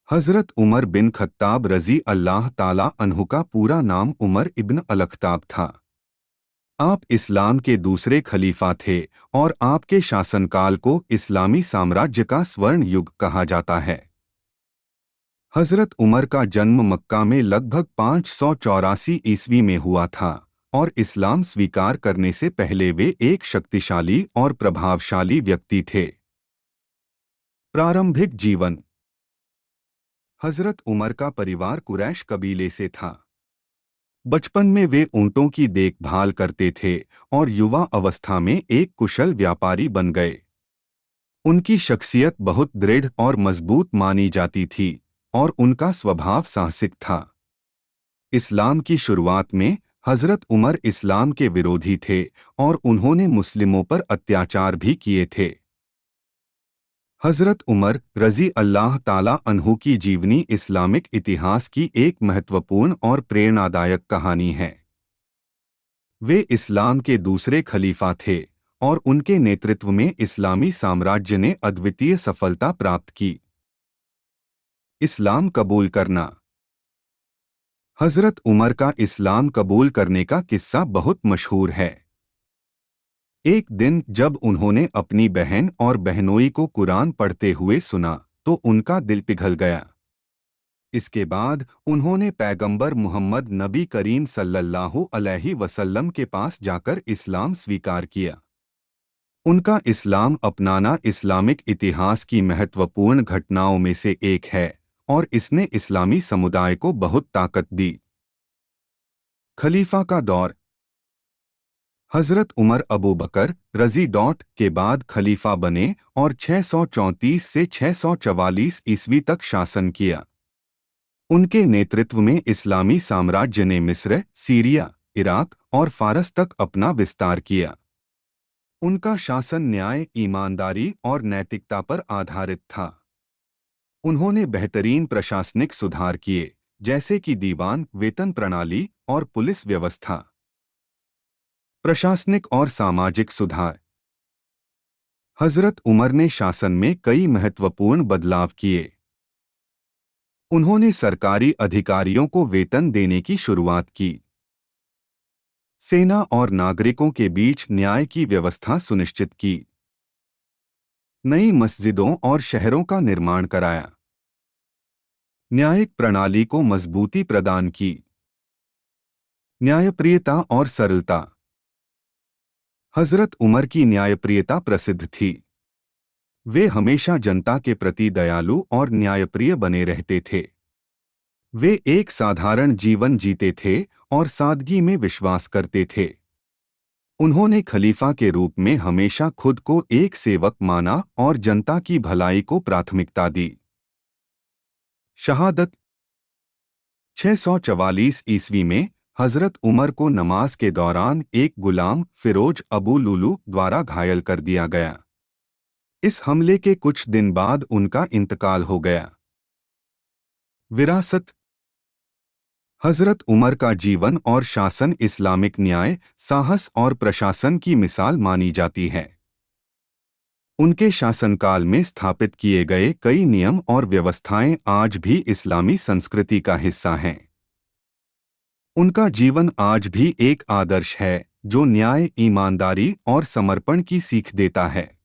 हज़रत Umar bin Khattab रज़ी अल्लाह ताला अन्हु का पूरा नाम उमर इब्न अल-खत्ताब था। आप इस्लाम के दूसरे खलीफा थे और आपके शासनकाल को इस्लामी साम्राज्य का स्वर्ण युग कहा जाता है। हज़रत उमर का जन्म मक्का में लगभग 584 ईस्वी में हुआ था और इस्लाम स्वीकार करने से पहले वे एक शक्तिशाली और प्रभावशाली व्यक्ति थे। प्रारंभिक जीवन। हज़रत उमर का परिवार कुरैश कबीले से था। बचपन में वे ऊँटों की देखभाल करते थे और युवा अवस्था में एक कुशल व्यापारी बन गए। उनकी शख्सियत बहुत दृढ़ और मजबूत मानी जाती थी और उनका स्वभाव साहसिक था। इस्लाम की शुरुआत में हज़रत उमर इस्लाम के विरोधी थे और उन्होंने मुस्लिमों पर अत्याचार भी किए थे। हज़रत उमर रज़ी अल्लाह ताला अन्हु की जीवनी इस्लामिक इतिहास की एक महत्वपूर्ण और प्रेरणादायक कहानी है। वे इस्लाम के दूसरे खलीफा थे और उनके नेतृत्व में इस्लामी साम्राज्य ने अद्वितीय सफलता प्राप्त की। इस्लाम कबूल करना। हज़रत उमर का इस्लाम कबूल करने का किस्सा बहुत मशहूर है। एक दिन जब उन्होंने अपनी बहन और बहनोई को कुरान पढ़ते हुए सुना तो उनका दिल पिघल गया। इसके बाद उन्होंने पैगंबर मुहम्मद नबी करीम सल्लल्लाहु अलैहि वसल्लम के पास जाकर इस्लाम स्वीकार किया। उनका इस्लाम अपनाना इस्लामिक इतिहास की महत्वपूर्ण घटनाओं में से एक है और इसने इस्लामी समुदाय को बहुत ताकत दी। खलीफा का दौर। हज़रत उमर अबू बकर रज़ी के बाद खलीफा बने और 634 से 644 ईस्वी तक शासन किया। उनके नेतृत्व में इस्लामी साम्राज्य ने मिस्र, सीरिया, इराक और फारस तक अपना विस्तार किया। उनका शासन न्याय, ईमानदारी और नैतिकता पर आधारित था। उन्होंने बेहतरीन प्रशासनिक सुधार किए, जैसे कि दीवान, वेतन प्रणाली और पुलिस व्यवस्था। प्रशासनिक और सामाजिक सुधार। हज़रत उमर ने शासन में कई महत्वपूर्ण बदलाव किए। उन्होंने सरकारी अधिकारियों को वेतन देने की शुरुआत की। सेना और नागरिकों के बीच न्याय की व्यवस्था सुनिश्चित की। नई मस्जिदों और शहरों का निर्माण कराया। न्यायिक प्रणाली को मजबूती प्रदान की। न्यायप्रियता और सरलता। हज़रत उमर की न्यायप्रियता प्रसिद्ध थी। वे हमेशा जनता के प्रति दयालु और न्यायप्रिय बने रहते थे। वे एक साधारण जीवन जीते थे और सादगी में विश्वास करते थे। उन्होंने खलीफा के रूप में हमेशा खुद को एक सेवक माना और जनता की भलाई को प्राथमिकता दी। शहादत। 644 ईस्वी में हज़रत उमर को नमाज के दौरान एक गुलाम फिरोज अबू लुलू द्वारा घायल कर दिया गया। इस हमले के कुछ दिन बाद उनका इंतकाल हो गया। विरासत। हज़रत उमर का जीवन और शासन इस्लामिक न्याय, साहस और प्रशासन की मिसाल मानी जाती है। उनके शासनकाल में स्थापित किए गए कई नियम और व्यवस्थाएं आज भी इस्लामी संस्कृति का हिस्सा हैं। उनका जीवन आज भी एक आदर्श है जो न्याय, ईमानदारी और समर्पण की सीख देता है।